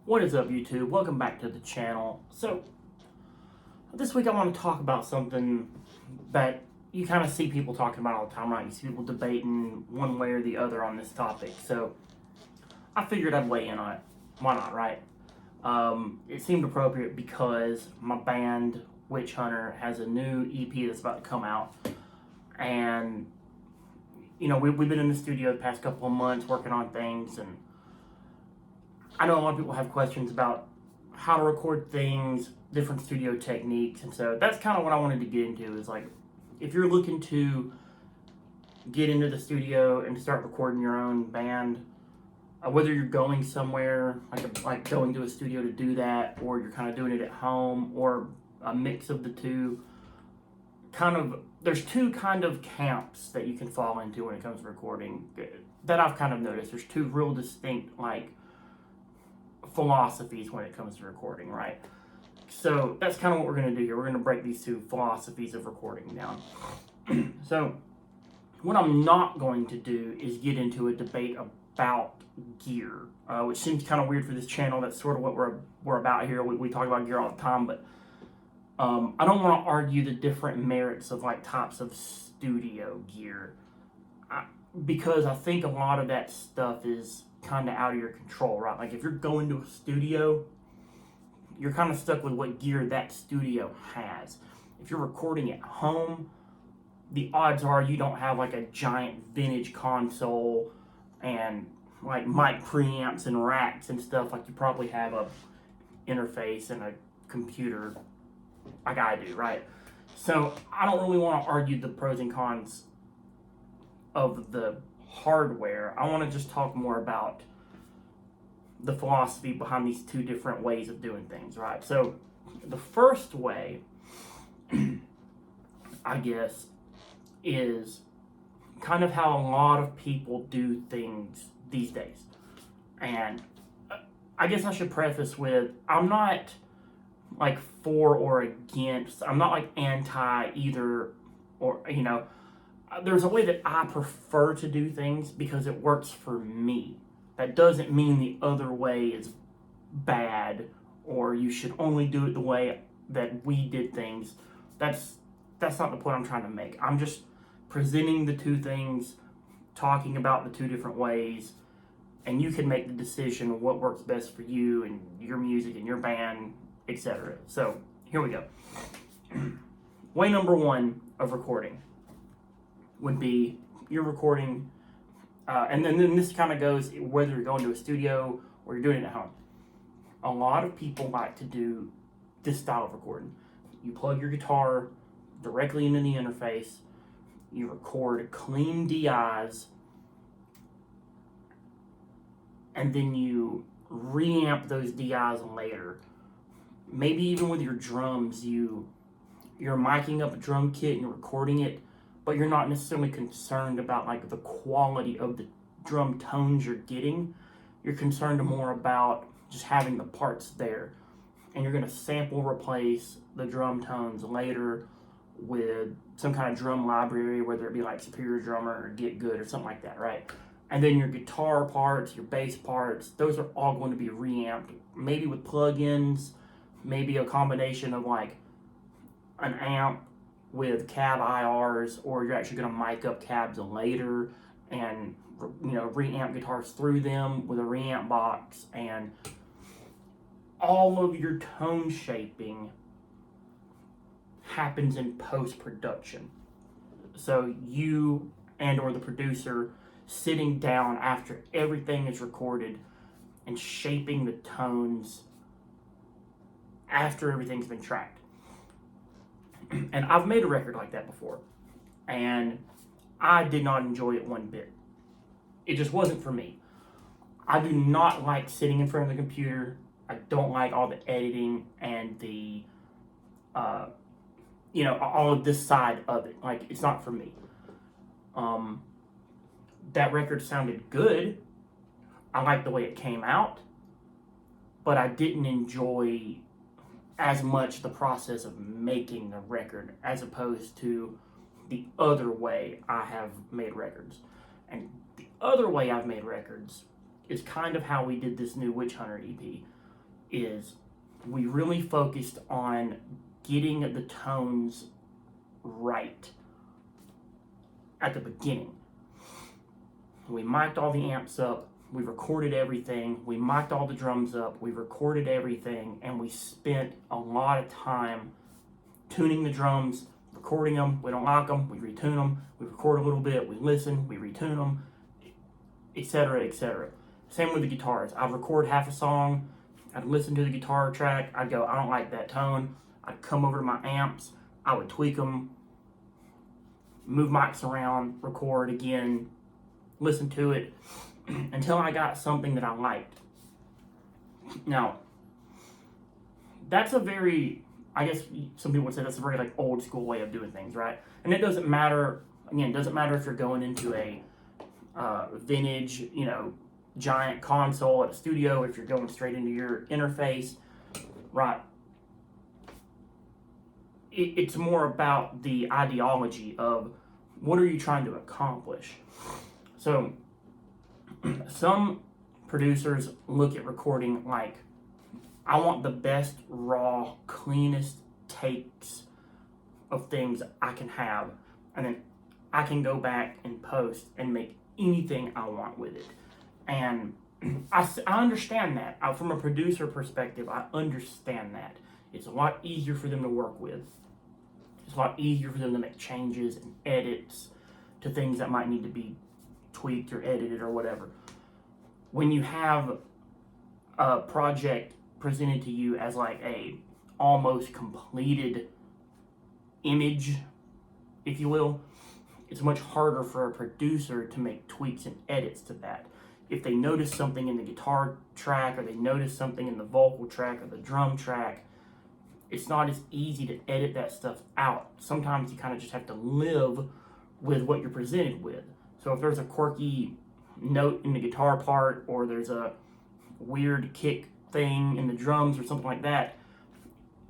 What is up, YouTube? Welcome back to the channel. So, this week I want to talk about something that you kind of see people talking about all the time, right? You see people debating one way or the other on this topic. So, I figured I'd weigh in on it. Why not, right? It seemed appropriate because my band, Witch Hunter, has a new EP that's about to come out. And, we've been in the studio the past couple of months working on things, and I know a lot of people have questions about how to record things, different studio techniques, and so that's kind of what I wanted to get into is like, if you're looking to get into the studio and start recording your own band, whether you're going somewhere, like going to a studio to do that, or you're kind of doing it at home, or a mix of the two, there's two kind of camps that you can fall into when it comes to recording that I've kind of noticed. There's two real distinct, philosophies when it comes to recording, right? So that's kind of what we're going to do here. We're going to break these two philosophies of recording down. So what I'm not going to do is get into a debate about gear, which seems kind of weird for this channel. That's sort of what we're about here. We talk about gear all the time, but I don't want to argue the different merits of types of studio gear, because I think a lot of that stuff is kind of out of your control, right? Like if you're going to a studio, you're kind of stuck with what gear that studio has. If you're recording at home, the odds are you don't have a giant vintage console and mic preamps and racks and stuff. You probably have a interface and a computer like I do, right? So I don't really want to argue the pros and cons of the hardware. I want to just talk more about the philosophy behind these two different ways of doing things, right? So the first way, I guess, is kind of how a lot of people do things these days. And I guess I should preface with, I'm not for or against, I'm not anti either, or there's a way that I prefer to do things because it works for me. That doesn't mean the other way is bad or you should only do it the way that we did things. That's not the point I'm trying to make. I'm just presenting the two things, talking about the two different ways, and you can make the decision of what works best for you and your music and your band, etc. So here we go. Way number one of recording would be you're recording, and then this kind of goes whether you're going to a studio or you're doing it at home. A lot of people like to do this style of recording. You plug your guitar directly into the interface, you record clean DIs, and then you reamp those DIs later. Maybe even with your drums, you're miking up a drum kit and you're recording it, but you're not necessarily concerned about the quality of the drum tones you're getting. You're concerned more about just having the parts there. And you're going to sample replace the drum tones later with some kind of drum library, whether it be Superior Drummer or Get Good or something like that, right? And then your guitar parts, your bass parts, those are all going to be reamped, maybe with plugins, maybe a combination of an amp with cab IRs, or you're actually going to mic up cabs later and reamp guitars through them with a reamp box, and all of your tone shaping happens in post-production. So you and or the producer sitting down after everything is recorded and shaping the tones after everything's been tracked. And I've made a record like that before, and I did not enjoy it one bit. It just wasn't for me. I do not like sitting in front of the computer. I don't like all the editing and the, all of this side of it. It's not for me. That record sounded good. I liked the way it came out, but I didn't enjoy as much the process of making the record as opposed to the other way I have made records. And the other way I've made records is kind of how we did this new Witch Hunter EP. is we really focused on getting the tones right at the beginning. We mic'd all the amps up, we recorded everything, we mic'd all the drums up, we recorded everything, and we spent a lot of time tuning the drums, recording them. We don't like them, we retune them. We record a little bit, we listen, we retune them, etc., etc. Same with the guitars. I'd record half a song, I'd listen to the guitar track, I'd go, I don't like that tone. I'd come over to my amps, I would tweak them, move mics around, record again, listen to it until I got something that I liked. Now, that's a very, I guess some people would say that's a very like old school way of doing things, right? And it doesn't matter, again, it doesn't matter if you're going into a vintage, giant console at a studio, if you're going straight into your interface, right? It's more about the ideology of what are you trying to accomplish. So some producers look at recording like, I want the best, raw, cleanest takes of things I can have, and then I can go back and post and make anything I want with it. And I understand that. From a producer perspective, I understand that. It's a lot easier for them to work with. It's a lot easier for them to make changes and edits to things that might need to be tweaked or edited or whatever. When you have a project presented to you as like a almost completed image, if you will, it's much harder for a producer to make tweaks and edits to that. If they notice something in the guitar track, or they notice something in the vocal track or the drum track, it's not as easy to edit that stuff out. Sometimes you kind of just have to live with what you're presented with. So if there's a quirky note in the guitar part, or there's a weird kick thing in the drums or something like that,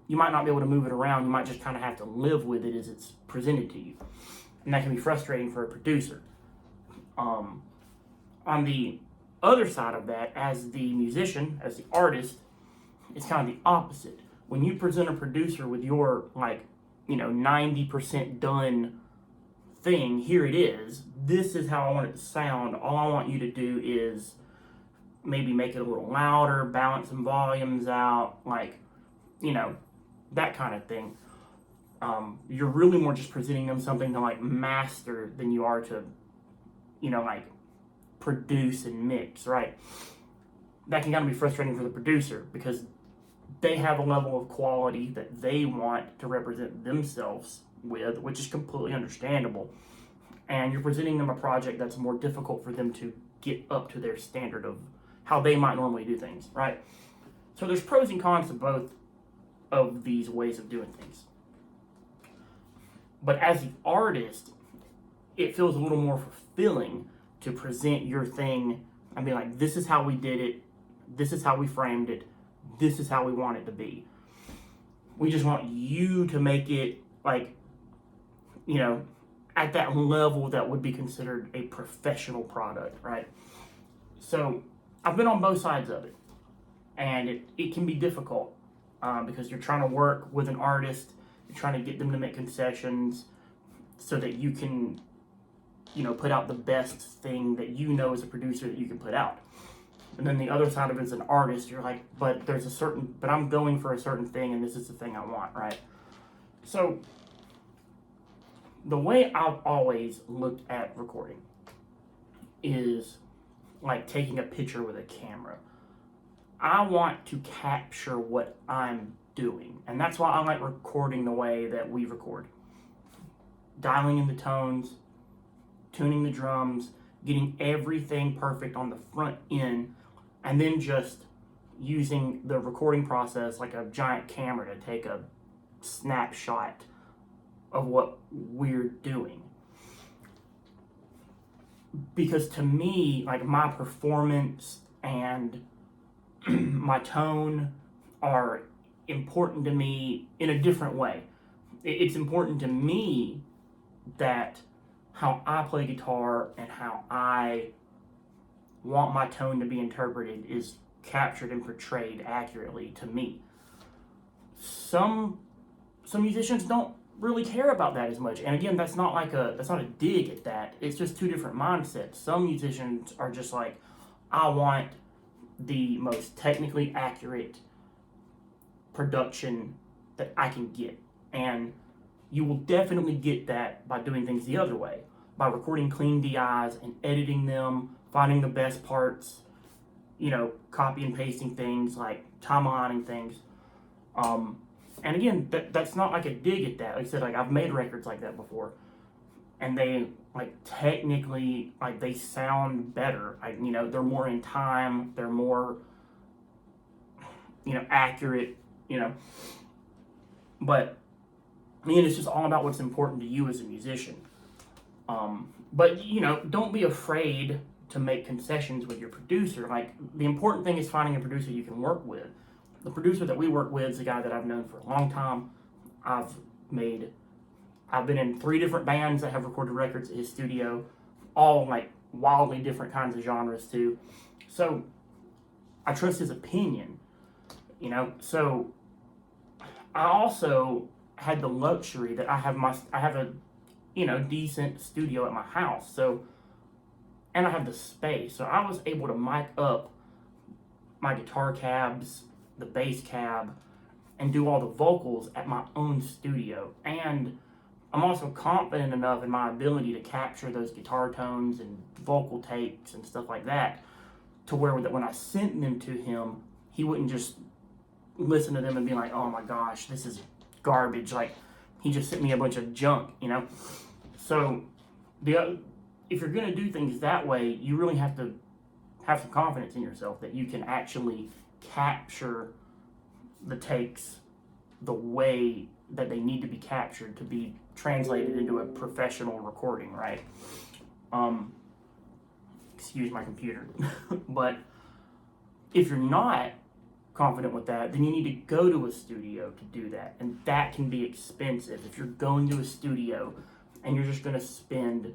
you might not be able to move it around. You might just kind of have to live with it as it's presented to you. And that can be frustrating for a producer. On the other side of that, as the musician, as the artist, it's kind of the opposite. When you present a producer with your 90% done thing, here it is, this is how I want it to sound, all I want you to do is maybe make it a little louder, balance some volumes out, that kind of thing. You're really more just presenting them something to master than you are to produce and mix, right? That can kind of be frustrating for the producer because they have a level of quality that they want to represent themselves with, which is completely understandable. And you're presenting them a project that's more difficult for them to get up to their standard of how they might normally do things, right? So there's pros and cons to both of these ways of doing things. But as the artist, it feels a little more fulfilling to present your thing and be like, this is how we did it, this is how we framed it, this is how we want it to be. We just want you to make it at that level that would be considered a professional product, right? So I've been on both sides of it, and it can be difficult because you're trying to work with an artist, you're trying to get them to make concessions so that you can put out the best thing that as a producer that you can put out. And then the other side of it as an artist, you're like, but I'm going for a certain thing, and this is the thing I want, right? So the way I've always looked at recording is like taking a picture with a camera. I want to capture what I'm doing, and that's why I like recording the way that we record. Dialing in the tones, tuning the drums, getting everything perfect on the front end, and then just using the recording process like a giant camera to take a snapshot of what we're doing. Because to me, my performance and my tone are important to me in a different way. It's important to me that how I play guitar and how I want my tone to be interpreted is captured and portrayed accurately to me. Some musicians don't really care about that as much. And again, that's not a dig at that. It's just two different mindsets. Some musicians are just like, I want the most technically accurate production that I can get. And you will definitely get that by doing things the other way, by recording clean DIs and editing them, finding the best parts, copy and pasting things, like timelining things. And again, that's not like a dig at that. Like I said, like I've made records like that before, and they technically they sound better. They're more in time. They're more accurate. But it's just all about what's important to you as a musician. But don't be afraid to make concessions with your producer. Like, the important thing is finding a producer you can work with. The producer that we work with is a guy that I've known for a long time. I've been in 3 different bands that have recorded records at his studio, all wildly different kinds of genres too. So I trust his opinion, So I also had the luxury that I have a decent studio at my house. So, and I have the space. So I was able to mic up my guitar cabs, the bass cab, and do all the vocals at my own studio. And I'm also confident enough in my ability to capture those guitar tones and vocal takes and stuff like that, to where that when I sent them to him, he wouldn't just listen to them and be like, oh my gosh, this is garbage. Like, he just sent me a bunch of junk, So if you're going to do things that way, you really have to have some confidence in yourself that you can actually capture the takes the way that they need to be captured to be translated into a professional recording, right? Excuse my computer. But if you're not confident with that, then you need to go to a studio to do that, and that can be expensive. If you're going to a studio and you're just going to spend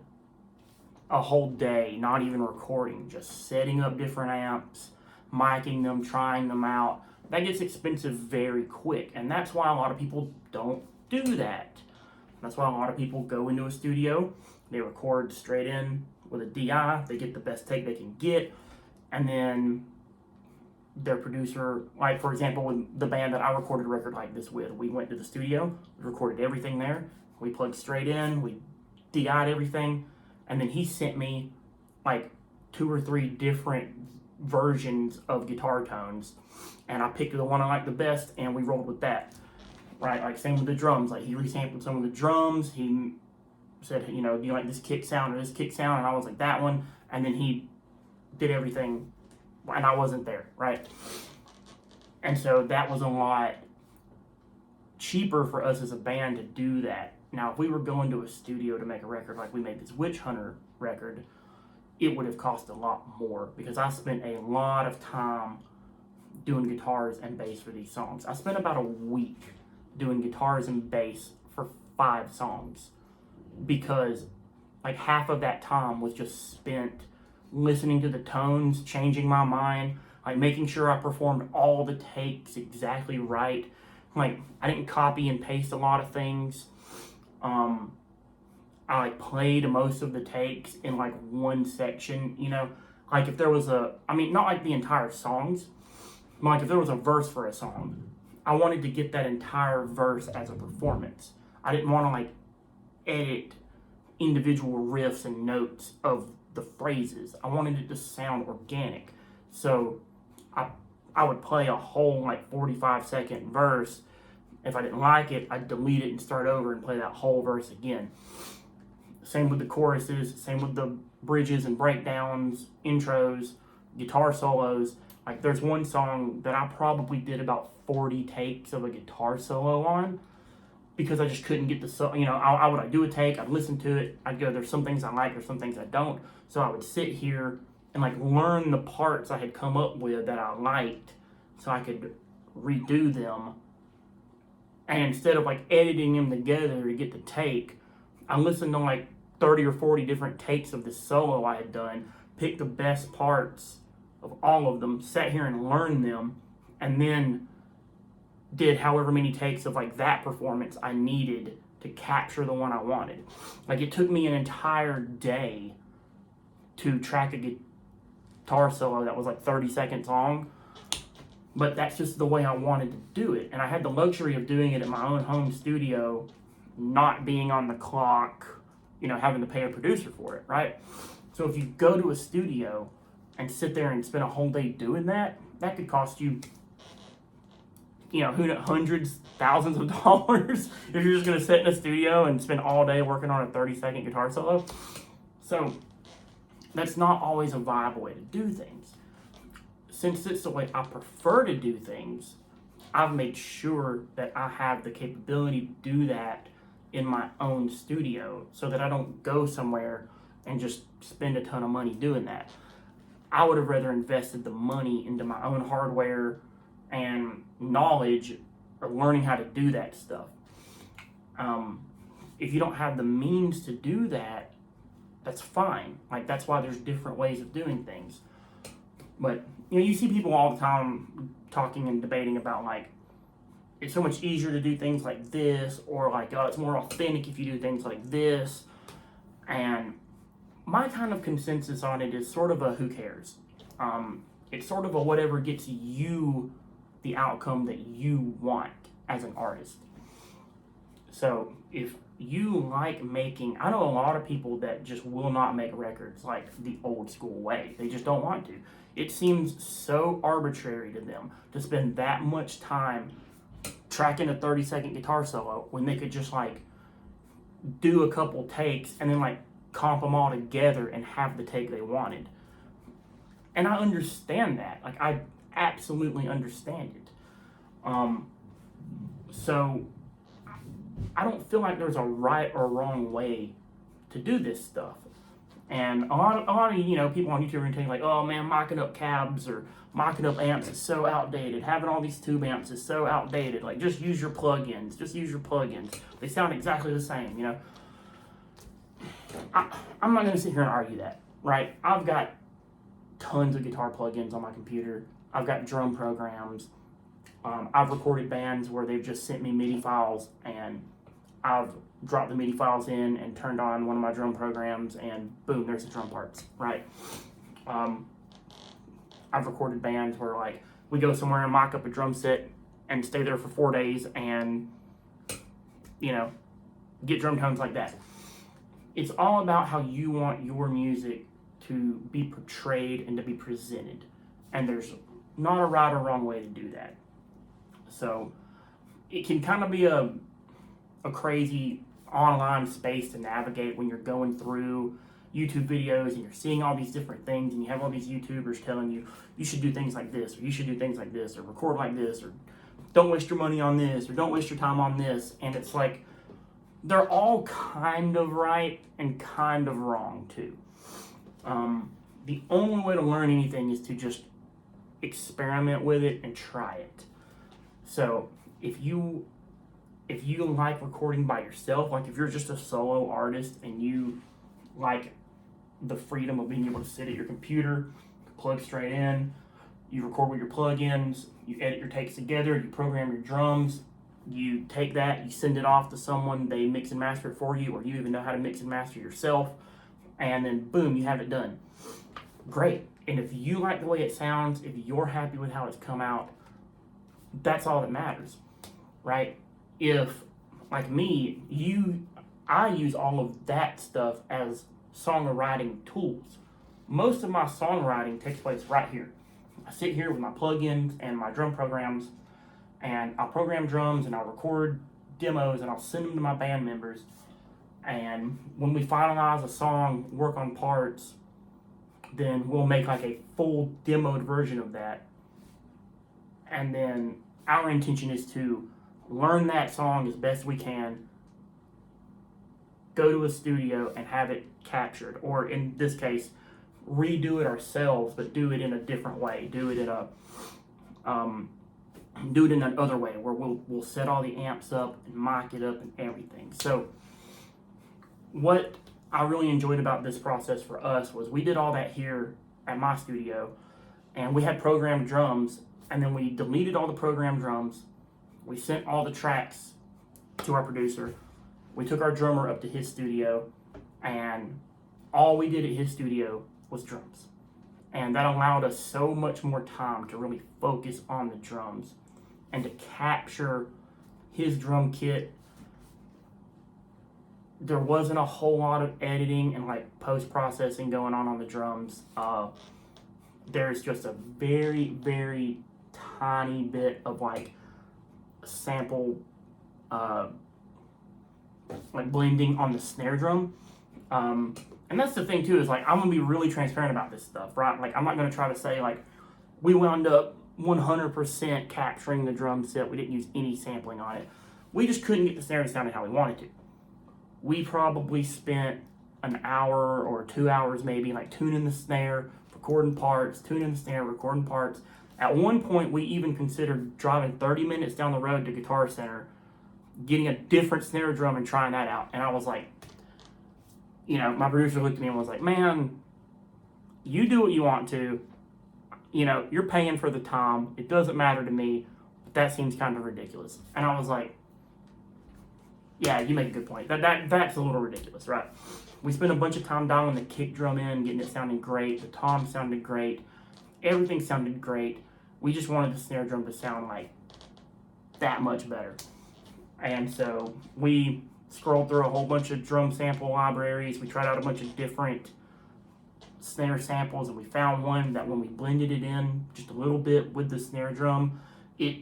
a whole day not even recording, just setting up different amps, micing them, trying them out, that gets expensive very quick. And that's why a lot of people don't do that. That's why a lot of people go into a studio, they record straight in with a DI, they get the best take they can get, and then their producer, like for example with the band that I recorded a record like this with, we went to the studio, we recorded everything there, we plugged straight in, we DI'd everything, and then he sent me 2 or 3 different versions of guitar tones, and I picked the one I liked the best, and we rolled with that, right? Same with the drums, he resampled some of the drums, he said, do you like this kick sound or this kick sound, and I was like, that one, and then he did everything, and I wasn't there, right? And so that was a lot cheaper for us as a band to do that. Now, if we were going to a studio to make a record like we made this Witch Hunter record, it would have cost a lot more, because I spent a lot of time doing guitars and bass for these songs. I spent about a week doing guitars and bass for 5 songs, because half of that time was just spent listening to the tones, changing my mind, making sure I performed all the takes exactly right. I didn't copy and paste a lot of things. I played most of the takes in one section, if there was not the entire songs, if there was a verse for a song, I wanted to get that entire verse as a performance. I didn't want to edit individual riffs and notes of the phrases. I wanted it to sound organic. So I would play a whole 45-second verse. If I didn't like it, I'd delete it and start over and play that whole verse again. Same with the choruses, same with the bridges and breakdowns, intros, guitar solos. There's one song that I probably did about 40 takes of a guitar solo on, because I just couldn't get the solo. I'd do a take, I'd listen to it, I'd go, there's some things I like, there's some things I don't. So I would sit here and learn the parts I had come up with that I liked, so I could redo them. And instead of editing them together to get the take, I listened to 30 or 40 different takes of the solo I had done, picked the best parts of all of them, sat here and learned them, and then did however many takes of like that performance I needed to capture the one I wanted. Like it took me an entire day to track a guitar solo that was like 30 seconds long, but that's just the way I wanted to do it. And I had the luxury of doing it at my own home studio, not being on the clock, you know, having to pay a producer for it, right? So if you go to a studio and sit there and spend a whole day doing that, that could cost you, you know, who knows, hundreds, thousands of dollars if you're just going to sit in a studio and spend all day working on a 30-second guitar solo. So that's not always a viable way to do things. Since it's the way I prefer to do things, I've made sure that I have the capability to do that in my own studio so that I don't go somewhere and just spend a ton of money doing that. I would have rather invested the money into my own hardware and knowledge or learning how to do that stuff. If you don't have the means to do that, that's fine. Like, that's why there's different ways of doing things. But, you know, you see people all the time talking and debating about, like, it's so much easier to do things like this, or like, oh, it's more authentic if you do things like this. And my kind of consensus on it is sort of a who cares. It's sort of a whatever gets you the outcome that you want as an artist. So if you like making, I know a lot of people that just will not make records like the old school way. They just don't want to. It seems so arbitrary to them to spend that much time tracking a 30-second guitar solo when they could just like do a couple takes and then like comp them all together and have the take they wanted. And I understand that. Like, I absolutely understand it. So I don't feel like there's a right or wrong way to do this stuff. And a lot of you know, people on YouTube are gonna tell you like, oh man, mocking up cabs or mocking up amps is so outdated. Having all these tube amps is so outdated. Like, just use your plugins. Just use your plugins. They sound exactly the same, you know. I'm not gonna sit here and argue that, right? I've got tons of guitar plugins on my computer. I've got drum programs. I've recorded bands where they've just sent me MIDI files and I've dropped the MIDI files in and turned on one of my drum programs and boom, there's the drum parts, right? I've recorded bands where like we go somewhere and mock up a drum set and stay there for 4 days and, you know, get drum tones like that. It's all about how you want your music to be portrayed and to be presented. And there's not a right or wrong way to do that. So it can kind of be a crazy online space to navigate when you're going through YouTube videos and you're seeing all these different things and you have all these YouTubers telling you, you should do things like this, or you should do things like this, or record like this, or don't waste your money on this, or don't waste your time on this. And it's like, they're all kind of right and kind of wrong too. The only way to learn anything is to just experiment with it and try it. So if you like recording by yourself, like if you're just a solo artist and you like the freedom of being able to sit at your computer, plug straight in, you record with your plugins, you edit your takes together, you program your drums, you take that, you send it off to someone, they mix and master it for you, or you even know how to mix and master yourself, and then boom, you have it done. Great. And if you like the way it sounds, if you're happy with how it's come out, that's all that matters, right? If, like me, I use all of that stuff as songwriting tools. Most of my songwriting takes place right here. I sit here with my plugins and my drum programs, and I'll program drums and I'll record demos and I'll send them to my band members. And when we finalize a song, work on parts, then we'll make like a full demoed version of that. And then our intention is to learn that song as best we can, go to a studio and have it captured, or in this case, redo it ourselves, but do it in a different way. Do it in another way where we'll set all the amps up and mock it up and everything. So what I really enjoyed about this process for us was we did all that here at my studio, and we had programmed drums, and then we deleted all the programmed drums. We sent all the tracks to our producer. We took our drummer up to his studio, and all we did at his studio was drums. And that allowed us so much more time to really focus on the drums and to capture his drum kit. There wasn't a whole lot of editing and like post-processing going on the drums. There's just a very, very tiny bit of like sample like blending on the snare drum. And that's the thing too, is like, I'm gonna be really transparent about this stuff, right? Like, I'm not gonna try to say like, we wound up 100% capturing the drum set, we didn't use any sampling on it. We just couldn't get the snare to sound how we wanted to. We probably spent an hour or 2 hours maybe, like tuning the snare, recording parts, tuning the snare, recording parts. At one point, we even considered driving 30 minutes down the road to Guitar Center, getting a different snare drum and trying that out. And I was like, you know, my producer looked at me and was like, man, you do what you want to. You know, you're paying for the time. It doesn't matter to me. But that seems kind of ridiculous. And I was like, yeah, you make a good point. That's a little ridiculous, right? We spent a bunch of time dialing the kick drum in, getting it sounding great. The tom sounded great. Everything sounded great. We just wanted the snare drum to sound like that much better. And so we scrolled through a whole bunch of drum sample libraries. We tried out a bunch of different snare samples, and we found one that when we blended it in just a little bit with the snare drum, it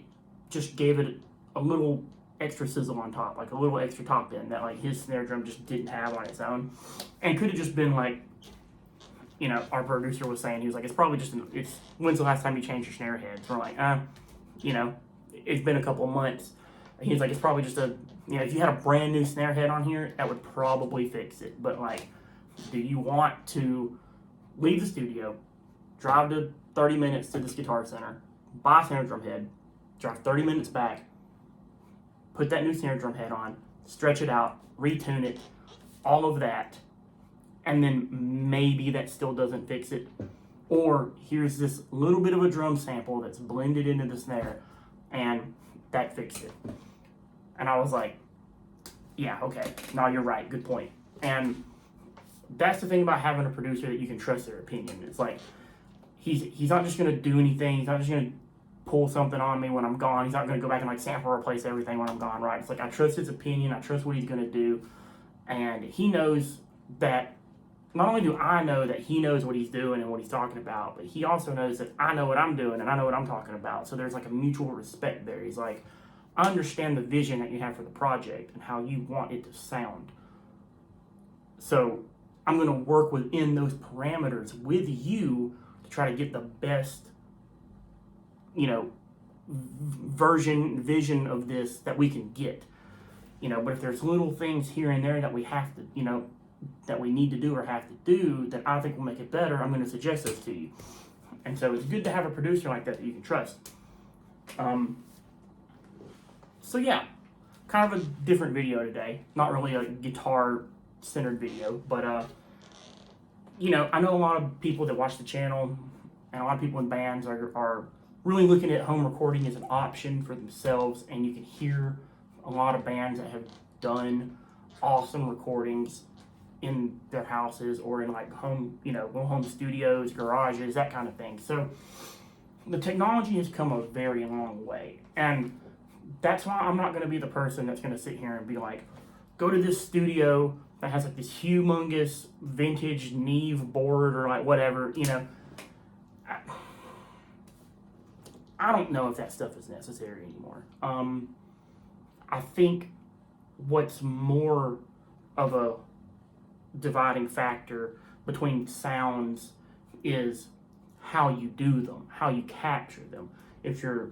just gave it a little extra sizzle on top, like a little extra top end that like his snare drum just didn't have on its own. And could have just been like, you know, our producer was saying, he was like, it's probably just, when's the last time you changed your snare heads? We're like, you know, it's been a couple of months. And he's like, it's probably just you know, if you had a brand new snare head on here, that would probably fix it. But like, do you want to leave the studio, drive to 30 minutes to this Guitar Center, buy a snare drum head, drive 30 minutes back, put that new snare drum head on, stretch it out, retune it, all of that, and then maybe that still doesn't fix it? Or here's this little bit of a drum sample that's blended into the snare, and that fixed it. And I was like, yeah, okay, no, you're right, good point. And that's the thing about having a producer that you can trust their opinion. It's like, he's not just gonna do anything, he's not just gonna pull something on me when I'm gone, he's not gonna go back and like sample replace everything when I'm gone, right? It's like, I trust his opinion, I trust what he's gonna do, and he knows that, not only do I know that he knows what he's doing and what he's talking about, but he also knows that I know what I'm doing and I know what I'm talking about. So there's like a mutual respect there. He's like, I understand the vision that you have for the project and how you want it to sound. So I'm going to work within those parameters with you to try to get the best, you know, vision of this that we can get. You know, but if there's little things here and there that we have to, you know, that we need to do or have to do that I think will make it better, I'm going to suggest those to you. And so it's good to have a producer like that you can trust. So yeah, kind of a different video today. Not really a guitar-centered video, but you know, I know a lot of people that watch the channel and a lot of people in bands are really looking at home recording as an option for themselves, and you can hear a lot of bands that have done awesome recordings in their houses or in like home, you know, home studios, garages, that kind of thing. So the technology has come a very long way, and that's why I'm not going to be the person that's going to sit here and be like, go to this studio that has like this humongous vintage Neve board or like whatever, you know. I don't know if that stuff is necessary anymore. I think what's more of a dividing factor between sounds is how you do them, how you capture them. If you're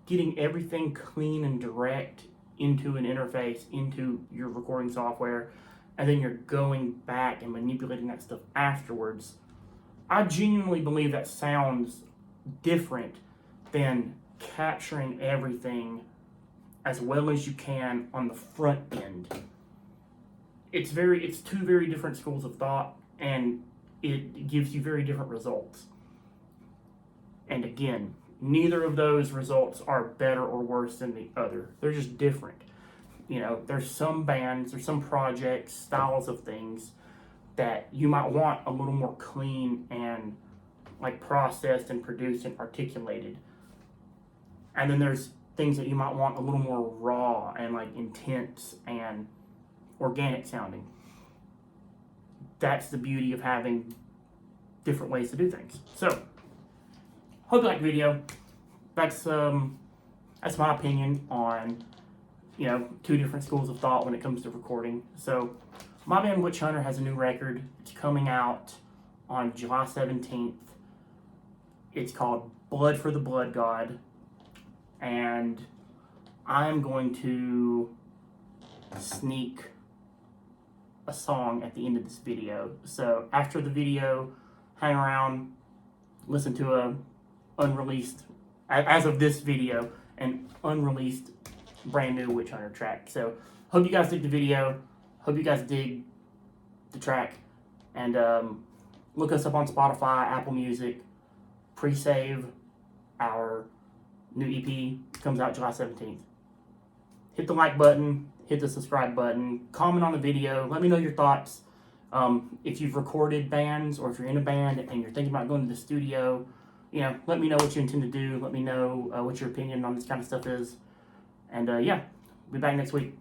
getting everything clean and direct into an interface, into your recording software, and then you're going back and manipulating that stuff afterwards, I genuinely believe that sounds different than capturing everything as well as you can on the front end. It's two very different schools of thought, and it gives you very different results. And again, neither of those results are better or worse than the other. They're just different. You know, there's some bands, there's some projects, styles of things that you might want a little more clean and like processed and produced and articulated. And then there's things that you might want a little more raw and like intense and organic sounding. That's the beauty of having different ways to do things. So, hope you like the video. That's my opinion on, you know, two different schools of thought when it comes to recording. So, my band Witch Hunter has a new record. It's coming out on July 17th. It's called Blood for the Blood God. And I'm going to sneak a song at the end of this video. So after the video, hang around, listen to a unreleased, as of this video, an unreleased brand new Witch Hunter track. So hope you guys dig the video. Hope you guys dig the track. And look us up on Spotify, Apple Music. Pre-save our new EP. Comes out July 17th. Hit the like button. Hit the subscribe button. Comment on the video. Let me know your thoughts. If you've recorded bands or if you're in a band and you're thinking about going to the studio, you know, let me know what you intend to do. Let me know what your opinion on this kind of stuff is. And yeah, we'll be back next week.